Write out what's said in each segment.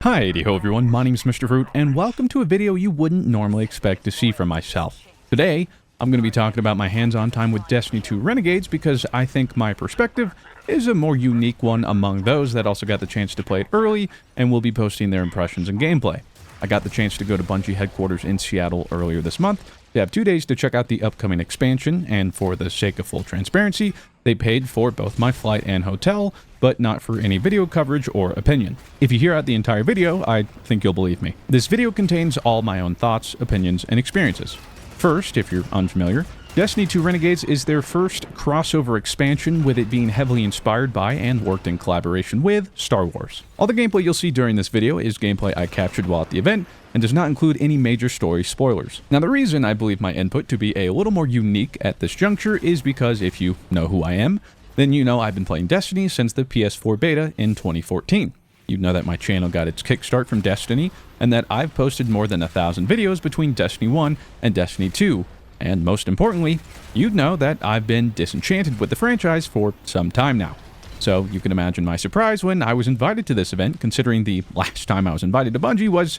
Hi-ho everyone, my name is Mr. Fruit, and welcome to a video you wouldn't normally expect to see from myself. Today, I'm going to be talking about my hands-on time with Destiny 2 Renegades because I think my perspective is a more unique one among those that also got the chance to play it early and will be posting their impressions and gameplay. I got the chance to go to Bungie headquarters in Seattle earlier this month. They have 2 days to check out the upcoming expansion, and for the sake of full transparency, they paid for both my flight and hotel, but not for any video coverage or opinion. If you hear out the entire video, I think you'll believe me. This video contains all my own thoughts, opinions, and experiences. First, if you're unfamiliar, Destiny 2 Renegades is their first crossover expansion, with it being heavily inspired by and worked in collaboration with Star Wars. All the gameplay you'll see during this video is gameplay I captured while at the event, and does not include any major story spoilers. Now, the reason I believe my input to be a little more unique at this juncture is because if you know who I am, then you know I've been playing Destiny since the PS4 beta in 2014. You know that my channel got its kickstart from Destiny, and that I've posted more than 1,000 videos between Destiny 1 and Destiny 2. And most importantly, you'd know that I've been disenchanted with the franchise for some time now. So you can imagine my surprise when I was invited to this event, considering the last time I was invited to Bungie was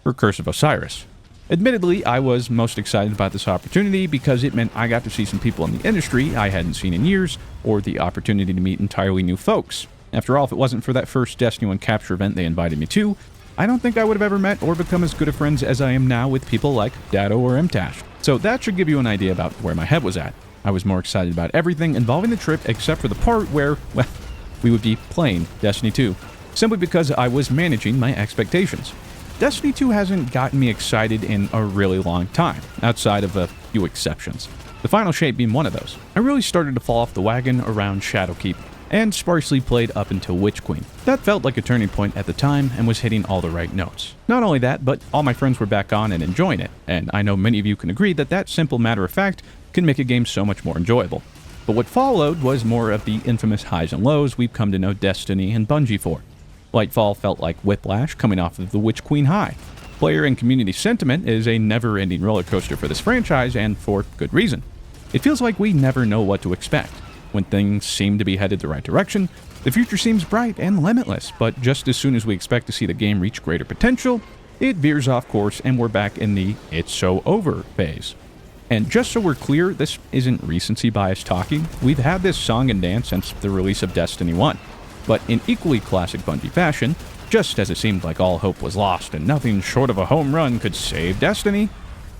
for Curse of Osiris. Admittedly, I was most excited about this opportunity because it meant I got to see some people in the industry I hadn't seen in years, or the opportunity to meet entirely new folks. After all, if it wasn't for that first Destiny 1 capture event they invited me to, I don't think I would have ever met or become as good of friends as I am now with people like Dado or Mtash. So that should give you an idea about where my head was at. I was more excited about everything involving the trip except for the part where, well, we would be playing Destiny 2, simply because I was managing my expectations. Destiny 2 hasn't gotten me excited in a really long time, outside of a few exceptions. The final shape being one of those. I really started to fall off the wagon around Shadowkeep, and sparsely played up until Witch Queen. That felt like a turning point at the time and was hitting all the right notes. Not only that, but all my friends were back on and enjoying it, and I know many of you can agree that that simple matter of fact can make a game so much more enjoyable. But what followed was more of the infamous highs and lows we've come to know Destiny and Bungie for. Lightfall felt like whiplash coming off of the Witch Queen high. Player and community sentiment is a never-ending roller coaster for this franchise, and for good reason. It feels like we never know what to expect. When things seem to be headed the right direction, the future seems bright and limitless, but just as soon as we expect to see the game reach greater potential, it veers off course and we're back in the "it's so over" phase. And just so we're clear, this isn't recency bias talking. We've had this song and dance since the release of Destiny 1. But in equally classic Bungie fashion, just as it seemed like all hope was lost and nothing short of a home run could save Destiny,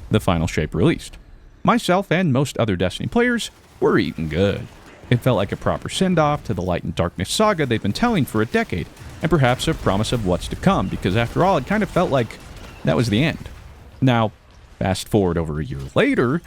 the final shape released. Myself and most other Destiny players were eating good. It felt like a proper send-off to the Light and Darkness saga they've been telling for a decade, and perhaps a promise of what's to come, because after all, it kind of felt like that was the end. Now, fast forward over a year later,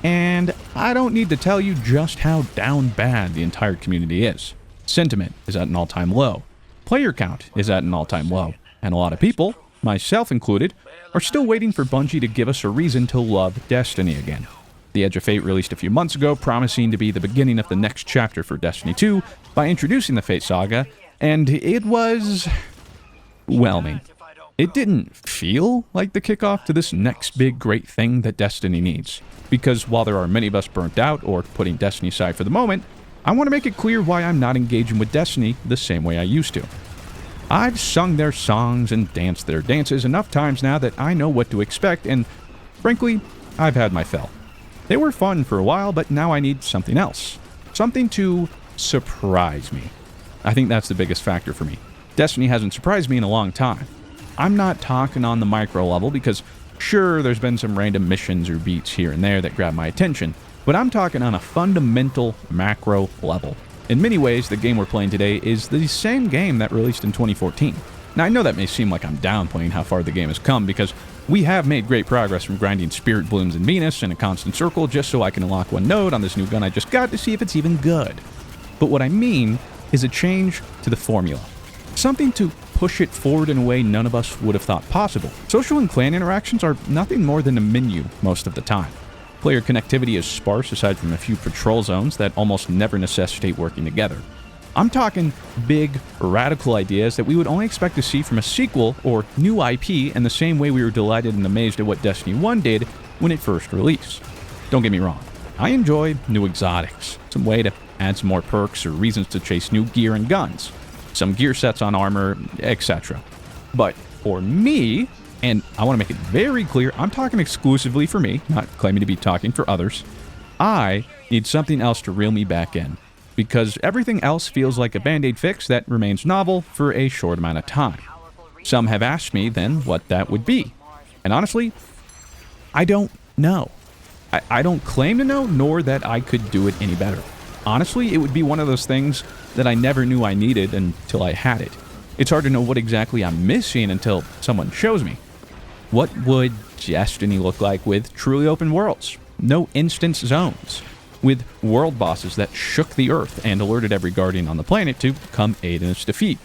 and I don't need to tell you just how down bad the entire community is. Sentiment is at an all-time low. Player count is at an all-time low. And a lot of people, myself included, are still waiting for Bungie to give us a reason to love Destiny again. The Edge of Fate released a few months ago, promising to be the beginning of the next chapter for Destiny 2 by introducing the Fate Saga, and it was whelming. It didn't feel like the kickoff to this next big great thing that Destiny needs. Because while there are many of us burnt out or putting Destiny aside for the moment, I want to make it clear why I'm not engaging with Destiny the same way I used to. I've sung their songs and danced their dances enough times now that I know what to expect, and frankly, I've had my fill. They were fun for a while, but now I need something else. Something to surprise me. I think that's the biggest factor for me. Destiny hasn't surprised me in a long time. I'm not talking on the micro level because, sure, there's been some random missions or beats here and there that grab my attention, but I'm talking on a fundamental macro level. In many ways, the game we're playing today is the same game that released in 2014. Now, I know that may seem like I'm downplaying how far the game has come, because we have made great progress from grinding Spirit Blooms in Venus in a constant circle just so I can unlock one node on this new gun I just got to see if it's even good. But what I mean is a change to the formula. Something to push it forward in a way none of us would have thought possible. Social and clan interactions are nothing more than a menu most of the time. Player connectivity is sparse aside from a few patrol zones that almost never necessitate working together. I'm talking big, radical ideas that we would only expect to see from a sequel or new IP in the same way we were delighted and amazed at what Destiny 1 did when it first released. Don't get me wrong, I enjoy new exotics, some way to add some more perks or reasons to chase new gear and guns, some gear sets on armor, etc. But for me, and I want to make it very clear, I'm talking exclusively for me, not claiming to be talking for others. I need something else to reel me back in, because everything else feels like a band-aid fix that remains novel for a short amount of time. Some have asked me then what that would be, and honestly, I don't know. I don't claim to know, nor that I could do it any better. Honestly, it would be one of those things that I never knew I needed until I had it. It's hard to know what exactly I'm missing until someone shows me. What would Destiny look like with truly open worlds? No instance zones. With world bosses that shook the earth and alerted every guardian on the planet to come aid in its defeat.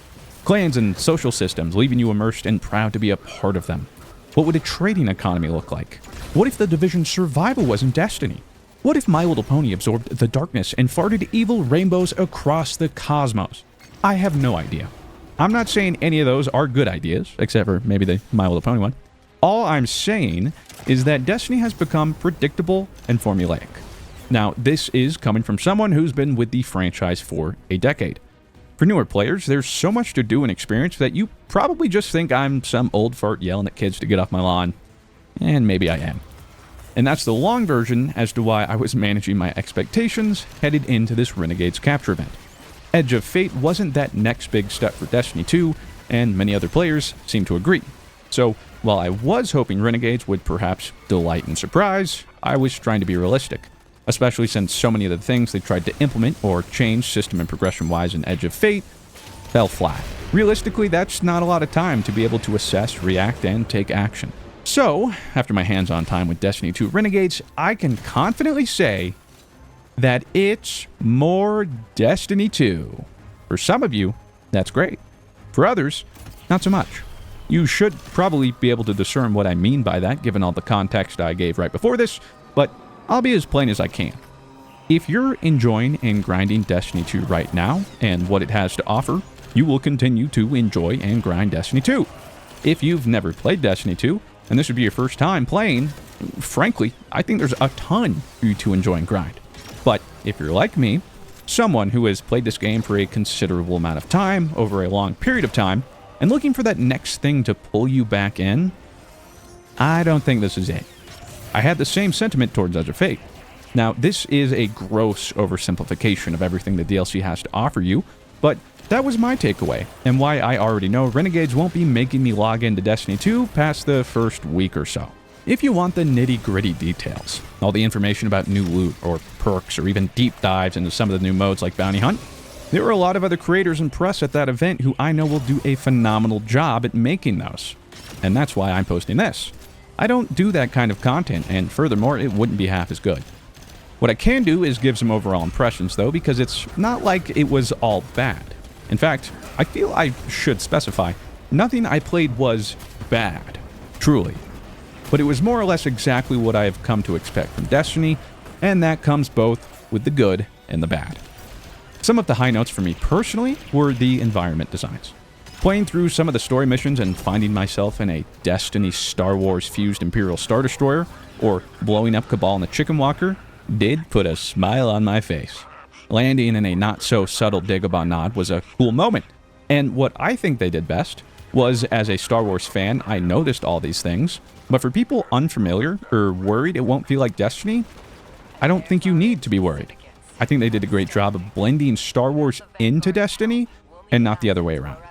Clans and social systems leaving you immersed and proud to be a part of them. What would a trading economy look like? What if the Division's survival wasn't Destiny? What if My Little Pony absorbed the darkness and farted evil rainbows across the cosmos? I have no idea. I'm not saying any of those are good ideas, except for maybe the My Little Pony one. All I'm saying is that Destiny has become predictable and formulaic. Now, this is coming from someone who's been with the franchise for a decade. For newer players, there's so much to do and experience that you probably just think I'm some old fart yelling at kids to get off my lawn. And maybe I am. And that's the long version as to why I was managing my expectations headed into this Renegades capture event. Edge of Fate wasn't that next big step for Destiny 2, and many other players seem to agree. So, while I was hoping Renegades would perhaps delight and surprise, I was trying to be realistic, especially since so many of the things they tried to implement or change system and progression-wise in Edge of Fate fell flat. Realistically, that's not a lot of time to be able to assess, react, and take action. So, after my hands-on time with Destiny 2 Renegades, I can confidently say that it's more Destiny 2. For some of you, that's great. For others, not so much. You should probably be able to discern what I mean by that, given all the context I gave right before this, but I'll be as plain as I can. If you're enjoying and grinding Destiny 2 right now, and what it has to offer, you will continue to enjoy and grind Destiny 2. If you've never played Destiny 2, and this would be your first time playing, frankly, I think there's a ton for you to enjoy and grind. But if you're like me, someone who has played this game for a considerable amount of time, over a long period of time, and looking for that next thing to pull you back in, I don't think this is it. I had the same sentiment towards Edge of Fate. Now, this is a gross oversimplification of everything the DLC has to offer you, but that was my takeaway, and why I already know Renegades won't be making me log into Destiny 2 past the first week or so. If you want the nitty-gritty details, all the information about new loot or perks or even deep dives into some of the new modes like Bounty Hunt, there are a lot of other creators and press at that event who I know will do a phenomenal job at making those. And that's why I'm posting this. I don't do that kind of content, and furthermore, it wouldn't be half as good. What I can do is give some overall impressions though, because it's not like it was all bad. In fact, I feel I should specify, nothing I played was bad, truly. But it was more or less exactly what I have come to expect from Destiny, and that comes both with the good and the bad. Some of the high notes for me personally were the environment designs. Playing through some of the story missions and finding myself in a Destiny Star Wars fused Imperial Star Destroyer, or blowing up Cabal in the Chicken Walker, did put a smile on my face. Landing in a not-so-subtle Dagobah nod was a cool moment, and what I think they did best was, as a Star Wars fan, I noticed all these things, but for people unfamiliar or worried it won't feel like Destiny, I don't think you need to be worried. I think they did a great job of blending Star Wars into Destiny, and not the other way around.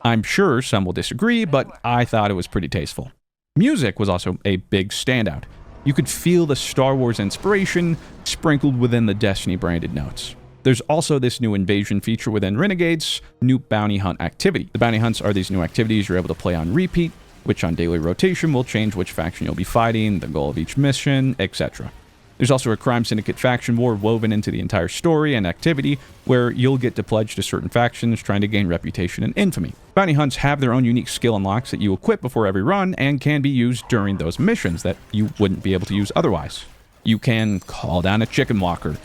I'm sure some will disagree, but I thought it was pretty tasteful. Music was also a big standout. You could feel the Star Wars inspiration sprinkled within the Destiny-branded notes. There's also this new invasion feature within Renegades, new bounty hunt activity. The bounty hunts are these new activities you're able to play on repeat, which on daily rotation will change which faction you'll be fighting, the goal of each mission, etc. There's also a crime syndicate faction war woven into the entire story and activity, where you'll get to pledge to certain factions trying to gain reputation and infamy. Bounty hunts have their own unique skill unlocks that you equip before every run and can be used during those missions that you wouldn't be able to use otherwise. You can call down a chicken walker.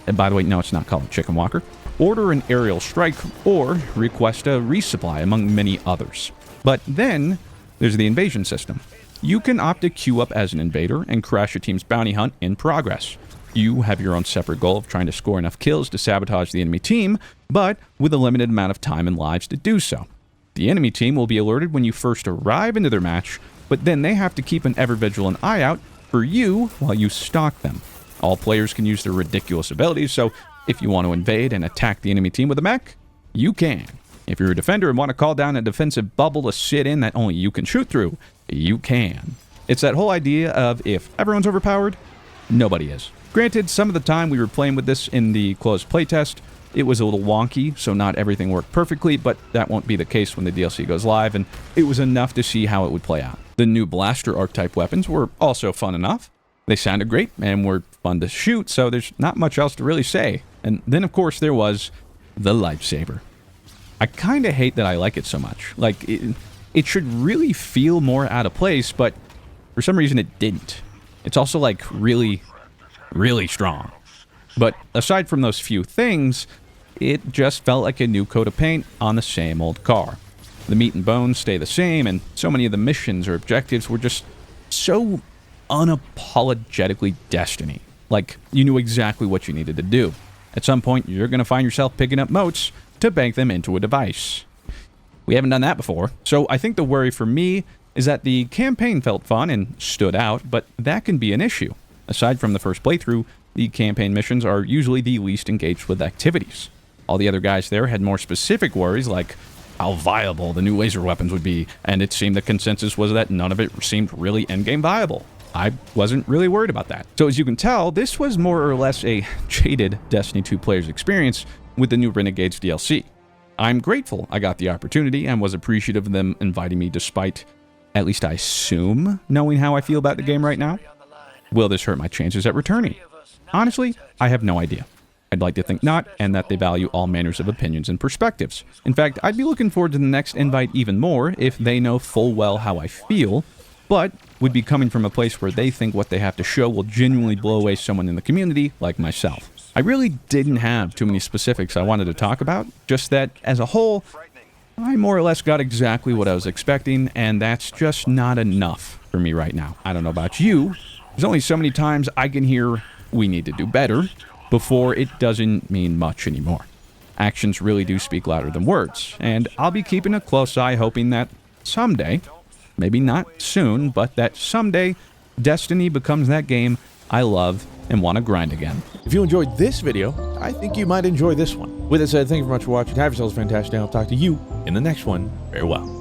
And by the way, no, it's not called a chicken walker. Order an aerial strike, or request a resupply, among many others. But then there's the invasion system. You can opt to queue up as an invader and crash a team's bounty hunt in progress. You have your own separate goal of trying to score enough kills to sabotage the enemy team, but with a limited amount of time and lives to do so. The enemy team will be alerted when you first arrive into their match, but then they have to keep an ever-vigilant eye out for you while you stalk them. All players can use their ridiculous abilities, so if you want to invade and attack the enemy team with a mech, you can. If you're a defender and want to call down a defensive bubble to sit in that only you can shoot through, you can. It's that whole idea of if everyone's overpowered, nobody is. Granted, some of the time we were playing with this in the closed playtest, it was a little wonky, so not everything worked perfectly, but that won't be the case when the DLC goes live, and it was enough to see how it would play out. The new blaster archetype weapons were also fun enough. They sounded great and were fun to shoot, so there's not much else to really say. And then, of course, there was the lightsaber. I kind of hate that I like it so much. Like, it should really feel more out of place, but for some reason it didn't. It's also, like, really, really strong. But aside from those few things, it just felt like a new coat of paint on the same old car. The meat and bones stay the same, and so many of the missions or objectives were just so unapologetically Destiny. Like, you knew exactly what you needed to do. At some point, you're going to find yourself picking up motes to bank them into a device. We haven't done that before, so I think the worry for me is that the campaign felt fun and stood out, but that can be an issue. Aside from the first playthrough, the campaign missions are usually the least engaged with activities. All the other guys there had more specific worries, like how viable the new laser weapons would be, and it seemed the consensus was that none of it seemed really endgame viable. I wasn't really worried about that. So as you can tell, this was more or less a jaded Destiny 2 player's experience with the new Renegades DLC. I'm grateful I got the opportunity and was appreciative of them inviting me despite, at least I assume, knowing how I feel about the game right now. Will this hurt my chances at returning? Honestly, I have no idea. I'd like to think not, and that they value all manners of opinions and perspectives. In fact, I'd be looking forward to the next invite even more if they know full well how I feel, but would be coming from a place where they think what they have to show will genuinely blow away someone in the community like myself. I really didn't have too many specifics I wanted to talk about, just that, as a whole, I more or less got exactly what I was expecting, and that's just not enough for me right now. I don't know about you. There's only so many times I can hear, "We need to do better," before it doesn't mean much anymore. Actions really do speak louder than words, and I'll be keeping a close eye hoping that someday, maybe not soon, but that someday, Destiny becomes that game I love and want to grind again. If you enjoyed this video, I think you might enjoy this one. With that said, thank you very much for watching. Have yourselves a fantastic day. I'll talk to you in the next one. Farewell.